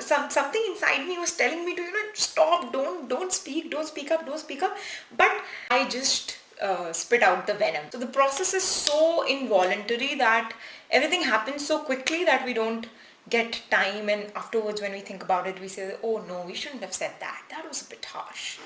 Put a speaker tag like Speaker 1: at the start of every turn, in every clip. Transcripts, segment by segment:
Speaker 1: something inside me was telling me to, stop, don't speak, don't speak up. But I just spit out the venom. So the process is so involuntary that everything happens so quickly that we don't get time, and afterwards when we think about it, we say, oh no, we shouldn't have said that. That was a bit harsh.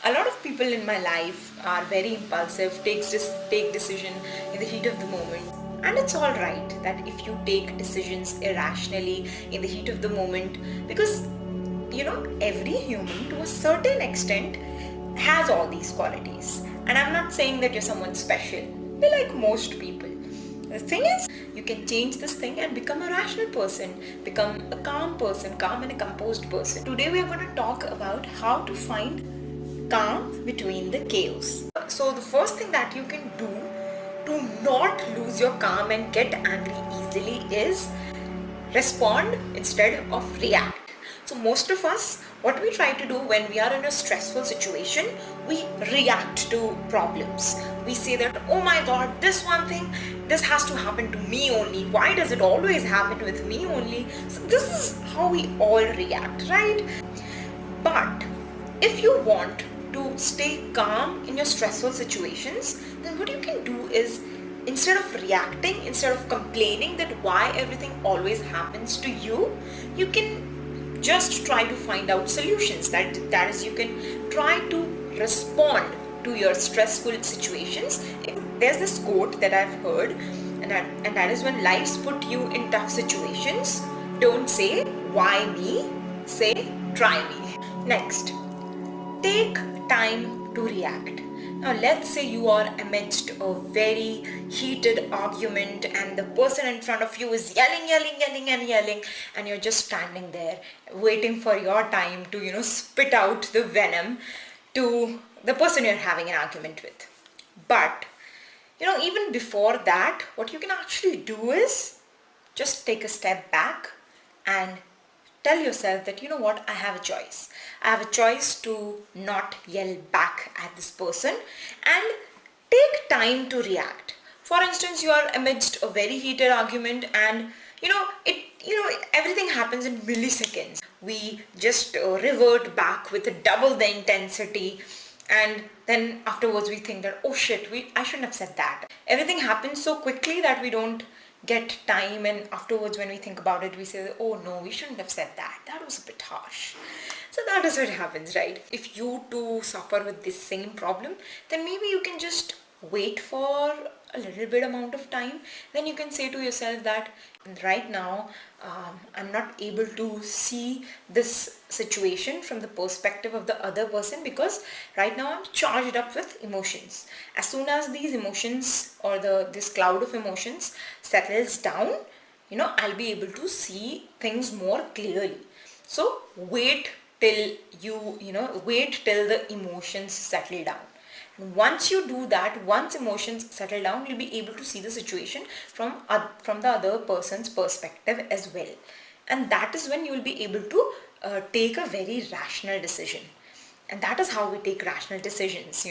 Speaker 1: A lot of people in my life are very impulsive, take decision in the heat of the moment. And it's all right that if you take decisions irrationally in the heat of the moment, because every human to a certain extent has all these qualities. And I'm not saying that you're someone special. You're like most people. The thing is, you can change this thing and become a rational person, become a calm person, calm and a composed person. Today we are going to talk about how to find calm between the chaos. So the first thing that you can do to not lose your calm and get angry easily is respond instead of react. So most of us, what we try to do when we are in a stressful situation, we react to problems. We say that, oh my god, this one thing, this has to happen to me only. Why does it always happen with me only? So this is how we all react, right? But if you want to stay calm in your stressful situations, then what you can do is, instead of reacting, instead of complaining that why everything always happens to you, you can just try to find out solutions. That is, you can try to respond to your stressful situations. There's this quote that I've heard, and that is, when life's put you in tough situations, don't say why me, say try me. Next, take time to react. Now let's say you are amidst a very heated argument and the person in front of you is yelling, and you're just standing there waiting for your time to spit out the venom to the person you're having an argument with. But even before that, what you can actually do is just take a step back and tell yourself that, you know what, I have a choice. I have a choice to not yell back at this person and take time to react. For instance, you are amidst a very heated argument and everything happens in milliseconds. We just revert back with double the intensity, and then afterwards we think that, oh shit, I shouldn't have said that. Everything happens so quickly that we don't get time, and afterwards when we think about it, we say, oh no, we shouldn't have said that. That was a bit harsh. So that is what happens, right? If you too suffer with this same problem, then maybe you can just wait for a little bit amount of time. Then you can say to yourself that right now I'm not able to see this situation from the perspective of the other person, because right now I'm charged up with emotions. As soon as these emotions or this cloud of emotions settles down, I'll be able to see things more clearly. So wait till wait till the emotions settle down. Once you do that, once emotions settle down, you'll be able to see the situation from the other person's perspective as well. And that is when you will be able to take a very rational decision. And that is how we take rational decisions,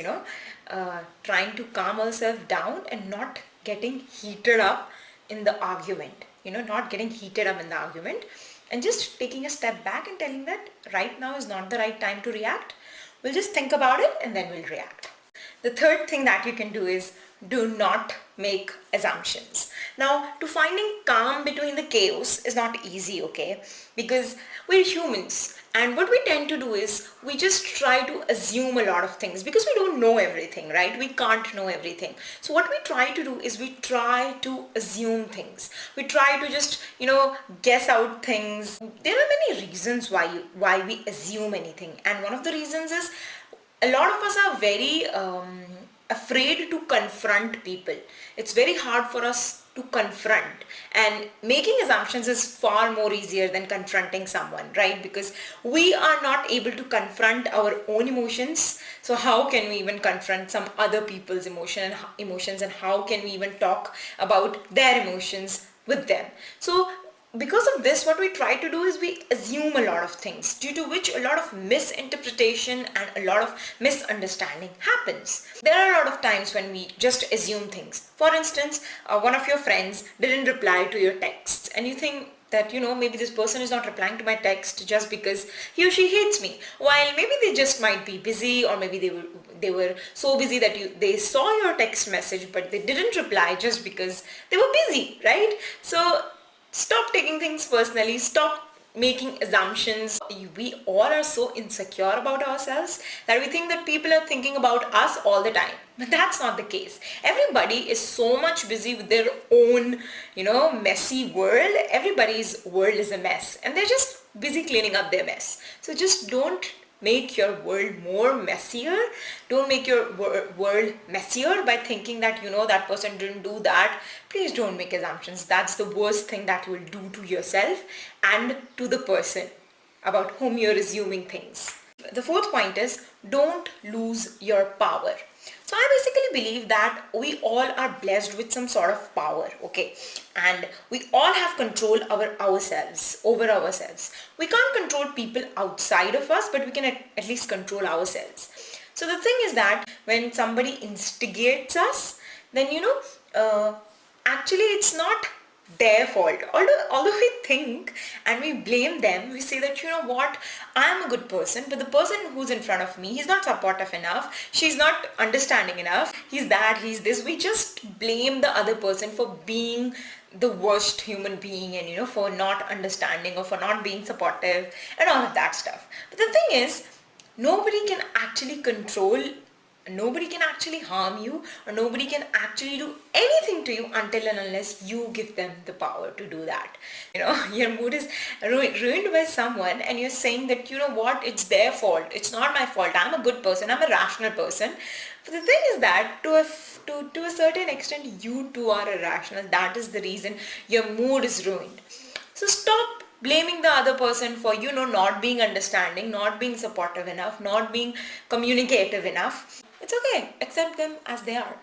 Speaker 1: trying to calm ourselves down and not getting heated up in the argument, and just taking a step back and telling that right now is not the right time to react. We'll just think about it and then we'll react. The third thing that you can do is do not make assumptions. Now, to finding calm between the chaos is not easy, okay? Because we're humans, and what we tend to do is we just try to assume a lot of things because we don't know everything, right? We can't know everything. So what we try to do is we try to assume things. We try to just, guess out things. There are many reasons why we assume anything, and one of the reasons is a lot of us are very afraid to confront people. It's very hard for us to confront, and making assumptions is far more easier than confronting someone, right? Because we are not able to confront our own emotions, so how can we even confront some other people's emotions, and how can we even talk about their emotions with them? So because of this, what we try to do is we assume a lot of things, due to which a lot of misinterpretation and a lot of misunderstanding happens. There are a lot of times when we just assume things. For instance, one of your friends didn't reply to your texts, and you think that, maybe this person is not replying to my text just because he or she hates me, while maybe they just might be busy, or maybe they were so busy that they saw your text message but they didn't reply just because they were busy, right? So stop taking things personally. Stop making assumptions. We all are so insecure about ourselves that we think that people are thinking about us all the time. But that's not the case. Everybody is so much busy with their own, messy world. Everybody's world is a mess, and they're just busy cleaning up their mess. So just don't make your world more messier. Don't make your world messier by thinking that, that person didn't do that. Please don't make assumptions. That's the worst thing that you will do to yourself and to the person about whom you're assuming things. The fourth point is, don't lose your power. So I basically believe that we all are blessed with some sort of power, okay? And we all have control over ourselves. We can't control people outside of us, but we can at least control ourselves. So the thing is that when somebody instigates us, then, actually it's not their fault. Although we think and we blame them, we say that, what, I'm a good person, but the person who's in front of me, he's not supportive enough, she's not understanding enough, he's that, he's this. We just blame the other person for being the worst human being, and for not understanding or for not being supportive and all of that stuff. But the thing is, nobody can actually harm you, or nobody can actually do anything to you until and unless you give them the power to do that. Your mood is ruined by someone, and you're saying that, what, it's their fault, it's not my fault, I'm a good person, I'm a rational person. But the thing is that to a certain extent, you too are irrational. That is the reason your mood is ruined. So stop blaming the other person for, not being understanding, not being supportive enough, not being communicative enough. It's okay. Accept them as they are.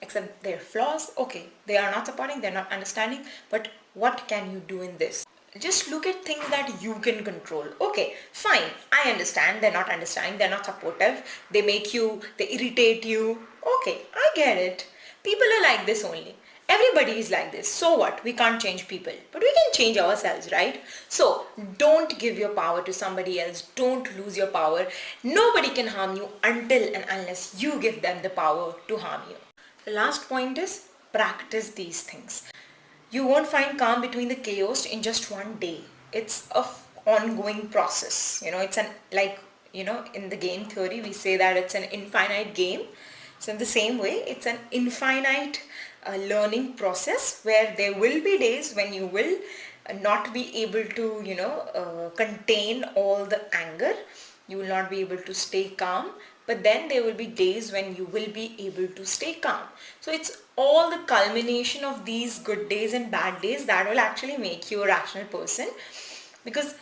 Speaker 1: Accept their flaws. Okay, they are not supporting, they're not understanding, but what can you do in this? Just look at things that you can control. Okay, fine. I understand they're not understanding, they're not supportive, they irritate you. Okay, I get it. People are like this only. Everybody is like this. So what? We can't change people, but we can change ourselves, right? So don't give your power to somebody else. Don't lose your power. Nobody can harm you until and unless you give them the power to harm you. The last point is, practice these things. You won't find calm between the chaos in just one day. It's a ongoing process. It's in the game theory, we say that it's an infinite game. So in the same way, it's an infinite learning process, where there will be days when you will not be able to, contain all the anger. You will not be able to stay calm. But then there will be days when you will be able to stay calm. So it's all the culmination of these good days and bad days that will actually make you a rational person. Because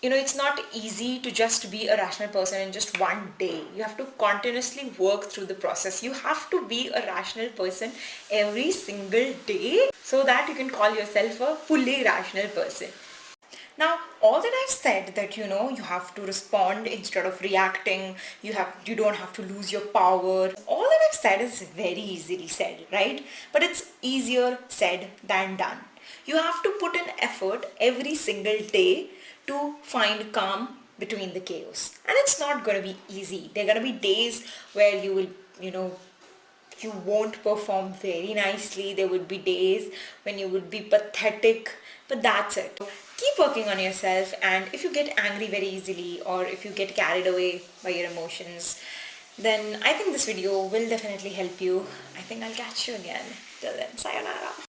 Speaker 1: it's not easy to just be a rational person in just one day. You have to continuously work through the process. You have to be a rational person every single day so that you can call yourself a fully rational person. Now, all that I've said, that, you have to respond instead of reacting, you don't have to lose your power. All that I've said is very easily said, right? But it's easier said than done. You have to put in effort every single day to find calm between the chaos. And it's not going to be easy. There are going to be days where you will, you won't perform very nicely. There would be days when you would be pathetic, but that's it. Keep working on yourself, and if you get angry very easily, or if you get carried away by your emotions, then I think this video will definitely help you. I think I'll catch you again. Till then, sayonara.